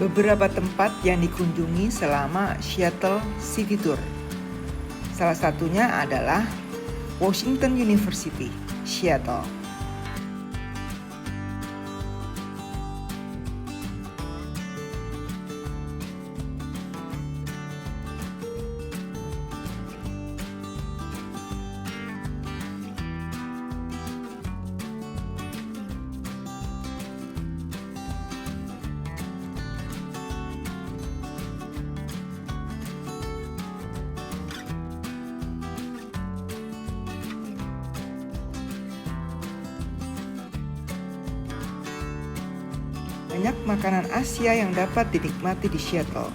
Beberapa tempat yang dikunjungi selama Seattle City Tour. Salah satunya adalah Washington University, Seattle. Banyak makanan Asia yang dapat dinikmati di Seattle.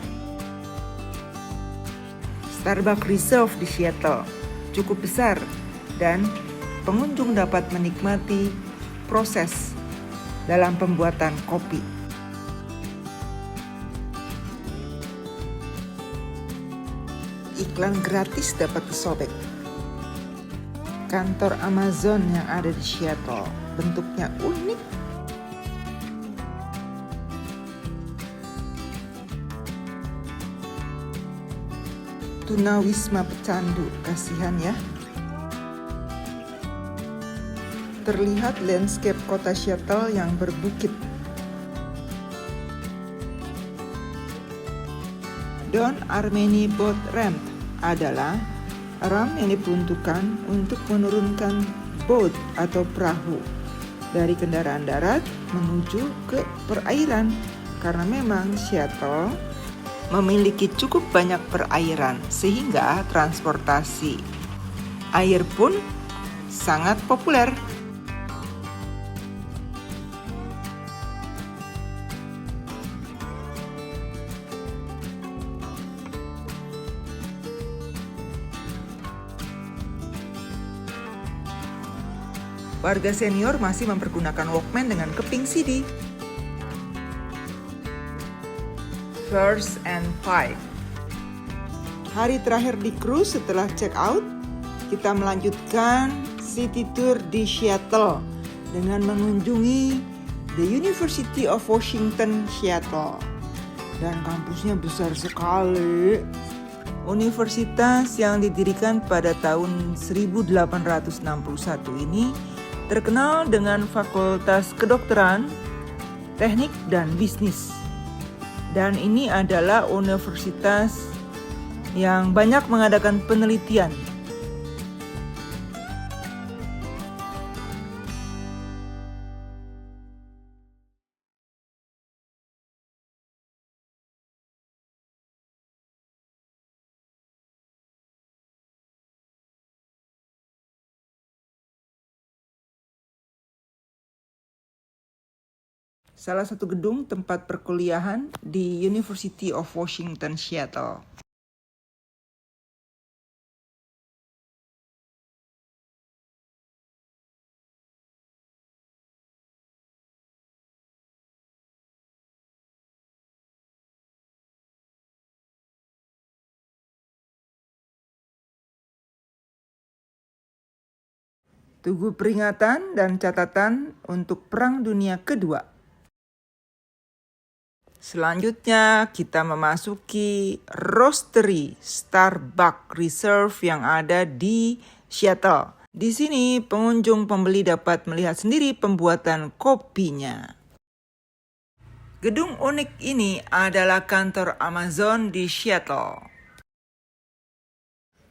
Starbucks Reserve di Seattle cukup besar dan pengunjung dapat menikmati proses dalam pembuatan kopi. Iklan gratis dapat disobek. Kantor Amazon yang ada di Seattle bentuknya unik. Tunawisma pecandu, kasihan ya. Terlihat landscape kota Seattle yang berbukit. Don Armeni Boat Ramp adalah ramp yang diperuntukkan untuk menurunkan boat atau perahu dari kendaraan darat menuju ke perairan, karena memang Seattle memiliki cukup banyak perairan sehingga transportasi air pun sangat populer. Warga senior masih mempergunakan Walkman dengan keping CD. First and Five. Hari terakhir di cruise setelah check out, kita melanjutkan city tour di Seattle dengan mengunjungi The University of Washington, Seattle. Dan kampusnya besar sekali. Universitas yang didirikan pada tahun 1861 ini terkenal dengan fakultas kedokteran, teknik, dan bisnis. Dan ini adalah universitas yang banyak mengadakan penelitian. Salah satu gedung tempat perkuliahan di University of Washington, Seattle. Tugu peringatan dan catatan untuk Perang Dunia Kedua. Selanjutnya kita memasuki Roastery Starbucks Reserve yang ada di Seattle. Di sini pengunjung pembeli dapat melihat sendiri pembuatan kopinya. Gedung unik ini adalah kantor Amazon di Seattle.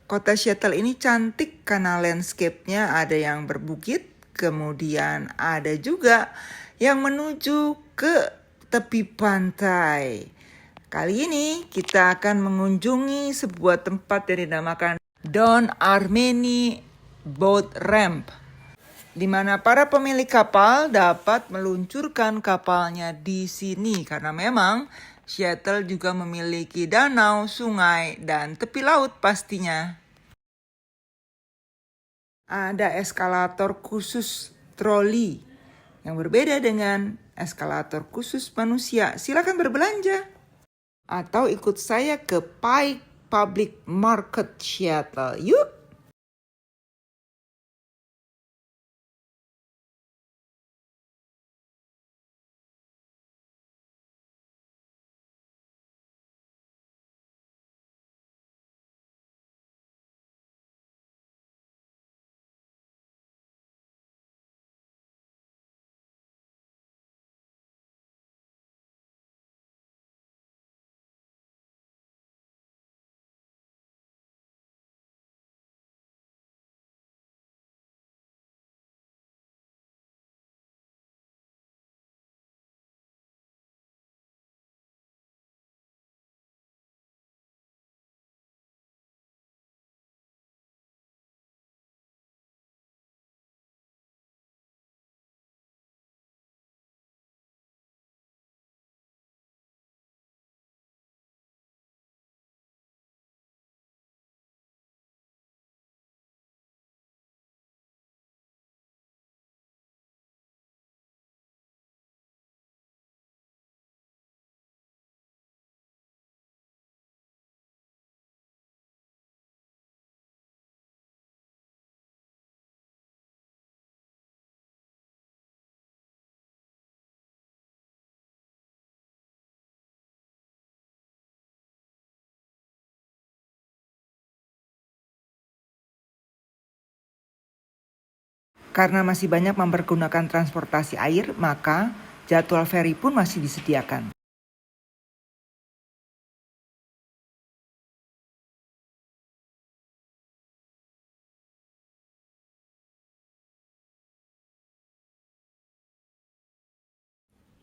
Kota Seattle ini cantik karena landscape-nya ada yang berbukit, kemudian ada juga yang menuju ke tepi pantai. Kali ini kita akan mengunjungi sebuah tempat yang dinamakan Don Armeni Boat Ramp, di mana para pemilik kapal dapat meluncurkan kapalnya di sini karena memang Seattle juga memiliki danau, sungai, dan tepi laut pastinya. Ada eskalator khusus troli yang berbeda dengan eskalator khusus manusia. Silakan berbelanja atau ikut saya ke Pike Public Market Seattle. Yuk! Karena masih banyak mempergunakan transportasi air, maka jadwal feri pun masih disediakan.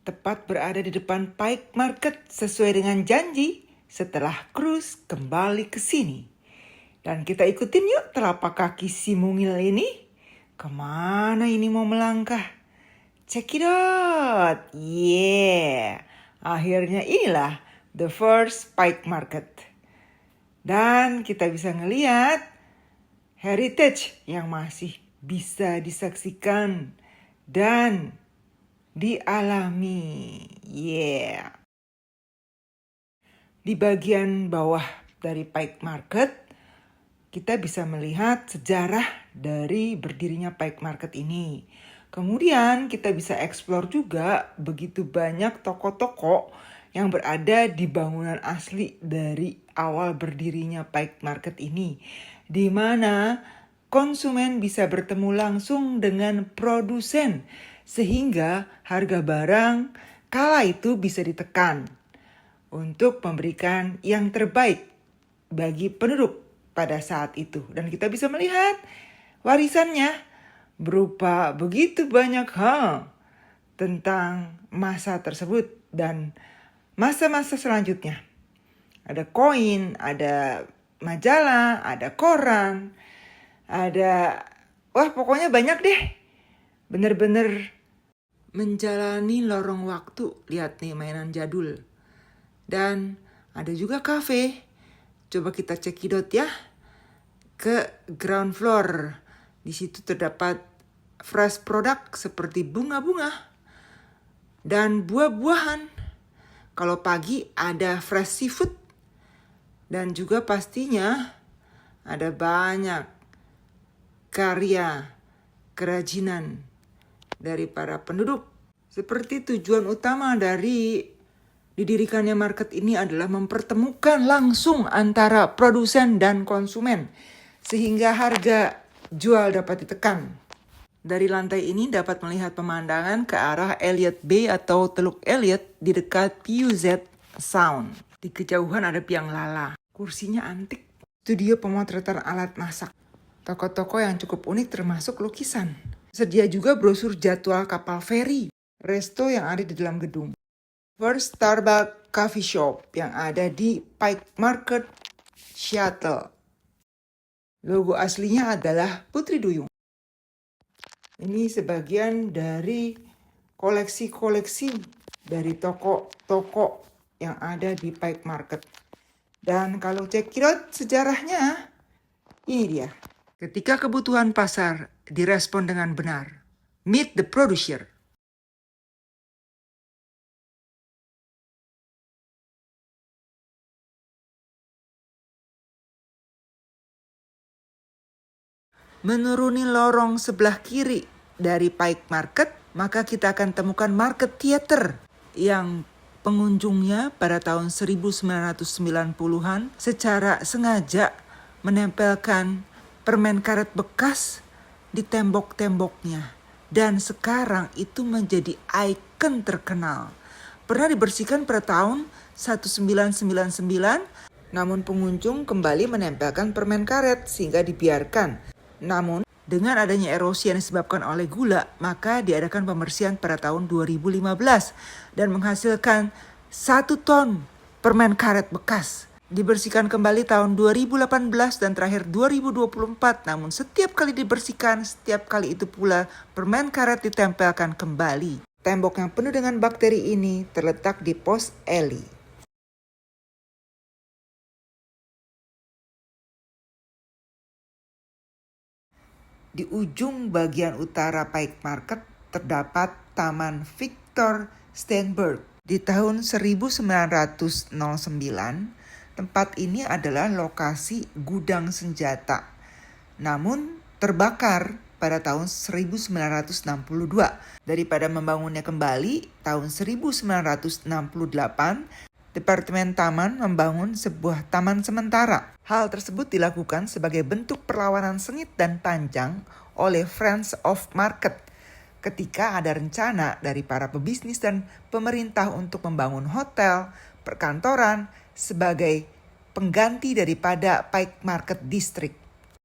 Tepat berada di depan Pike Market sesuai dengan janji setelah cruise kembali ke sini. Dan kita ikutin yuk telapak kaki si mungil ini. Kemana ini mau melangkah? Check it out. Yeah. Akhirnya inilah the first Pike Market. Dan kita bisa ngelihat heritage yang masih bisa disaksikan dan dialami. Yeah. Di bagian bawah dari Pike Market, kita bisa melihat sejarah dari berdirinya Pike Market ini. Kemudian kita bisa eksplor juga begitu banyak toko-toko yang berada di bangunan asli dari awal berdirinya Pike Market ini, di mana konsumen bisa bertemu langsung dengan produsen sehingga harga barang kala itu bisa ditekan untuk memberikan yang terbaik bagi penduduk pada saat itu. Dan kita bisa melihat warisannya berupa begitu banyak hal tentang masa tersebut dan masa-masa selanjutnya. Ada koin, ada majalah, ada koran, ada pokoknya banyak deh. Bener-bener menjalani lorong waktu. Lihat nih mainan jadul. Dan ada juga kafe. Coba kita cekidot ya ke ground floor. Di situ terdapat fresh product seperti bunga-bunga dan buah-buahan. Kalau pagi ada fresh seafood dan juga pastinya ada banyak karya kerajinan dari para penduduk. Seperti tujuan utama dari didirikannya market ini adalah mempertemukan langsung antara produsen dan konsumen sehingga harga jual dapat ditekan. Dari lantai ini dapat melihat pemandangan ke arah Elliott Bay atau Teluk Elliott di dekat Puget Sound. Di kejauhan ada biang lala. Kursinya antik. Studio pemotretan alat masak. Toko-toko yang cukup unik termasuk lukisan. Sedia juga brosur jadwal kapal feri. Resto yang ada di dalam gedung. First Starbucks Coffee Shop yang ada di Pike Market Seattle. Logo aslinya adalah Putri Duyung. Ini sebagian dari koleksi-koleksi dari toko-toko yang ada di Pike Market. Dan kalau cekidot sejarahnya, ini dia. Ketika kebutuhan pasar direspon dengan benar, meet the producer. Menuruni lorong sebelah kiri dari Pike Market, maka kita akan temukan Market Theater yang pengunjungnya pada tahun 1990-an secara sengaja menempelkan permen karet bekas di tembok-temboknya. Dan sekarang itu menjadi ikon terkenal. Pernah dibersihkan pada tahun 1999, namun pengunjung kembali menempelkan permen karet sehingga dibiarkan. Namun, dengan adanya erosi yang disebabkan oleh gula, maka diadakan pembersihan pada tahun 2015 dan menghasilkan 1 ton permen karet bekas. Dibersihkan kembali tahun 2018 dan terakhir 2024. Namun setiap kali dibersihkan, setiap kali itu pula permen karet ditempelkan kembali. Tembok yang penuh dengan bakteri ini terletak di pos Eli. Di ujung bagian utara Pike Market terdapat Taman Victor Steinberg. Di tahun 1909, tempat ini adalah lokasi gudang senjata. Namun terbakar pada tahun 1962. Daripada membangunnya kembali, tahun 1968 Departemen Taman membangun sebuah taman sementara. Hal tersebut dilakukan sebagai bentuk perlawanan sengit dan panjang oleh Friends of Market ketika ada rencana dari para pebisnis dan pemerintah untuk membangun hotel, perkantoran sebagai pengganti daripada Pike Market District.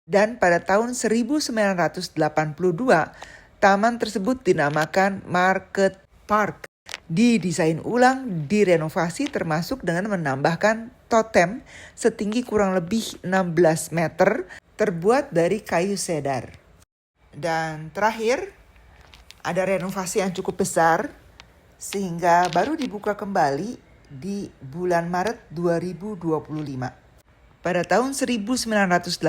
Dan pada tahun 1982, taman tersebut dinamakan Market Park. Didesain ulang, direnovasi termasuk dengan menambahkan totem setinggi kurang lebih 16 meter terbuat dari kayu cedar. Dan terakhir, ada renovasi yang cukup besar sehingga baru dibuka kembali di bulan Maret 2025. Pada tahun 1985,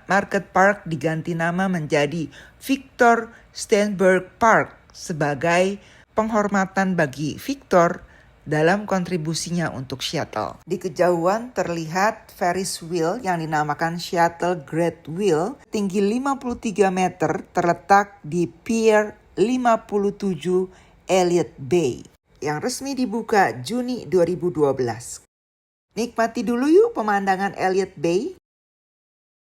Market Park diganti nama menjadi Victor Steenberg Park sebagai penghormatan bagi Victor dalam kontribusinya untuk Seattle. Di kejauhan terlihat Ferris wheel yang dinamakan Seattle Great Wheel, tinggi 53 meter, terletak di Pier 57 Elliott Bay, yang resmi dibuka Juni 2012. Nikmati dulu yuk pemandangan Elliott Bay.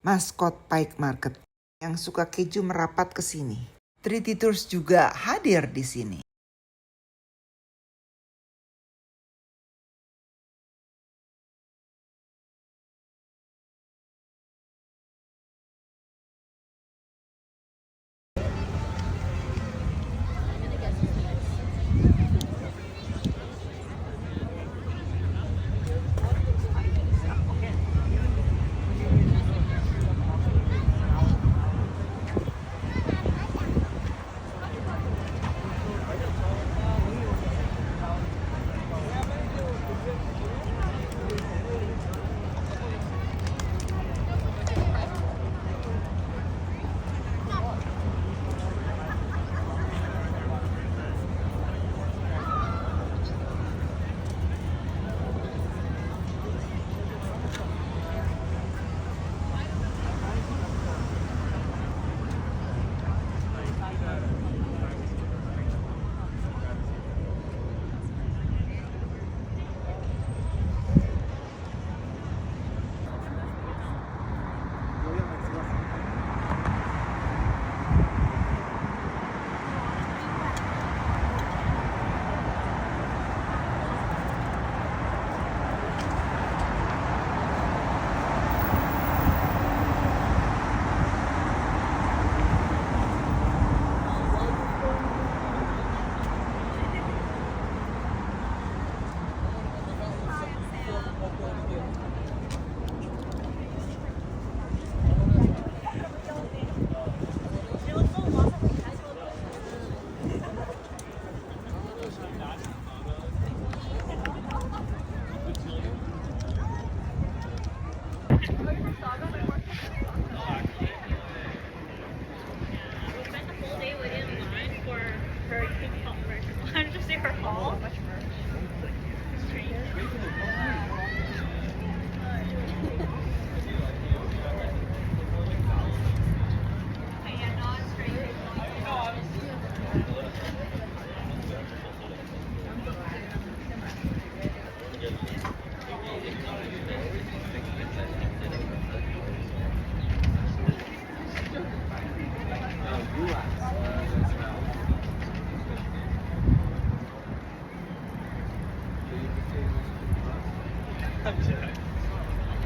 Maskot Pike Market yang suka keju merapat ke sini. Treaty Tours juga hadir di sini.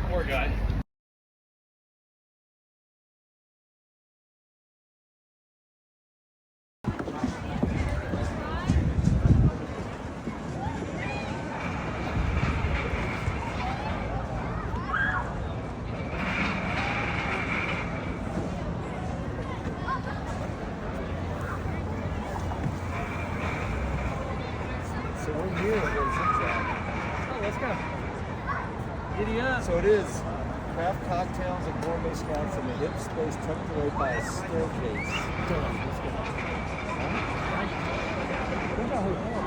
Poor guy. So we're here where Zigzag. Oh, let's go. Giddy up. So it is craft cocktails and gourmet snacks in the hip space tucked away by a staircase. Let's go. Where's our hotel?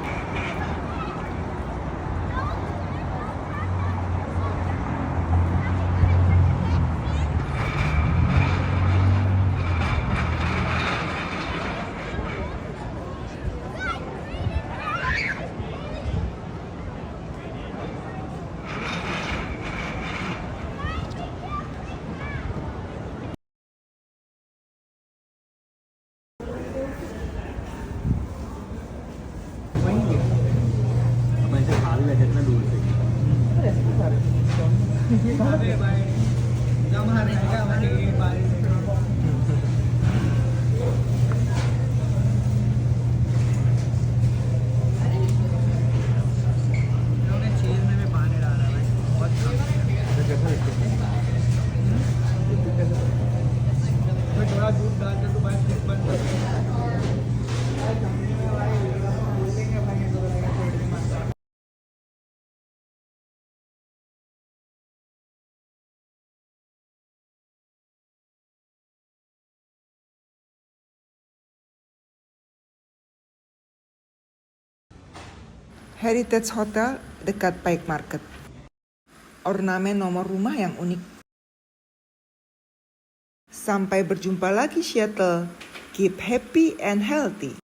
Heritage Hotel dekat Pike Market. Ornamen nomor rumah yang unik. Sampai berjumpa lagi Seattle. Keep happy and healthy.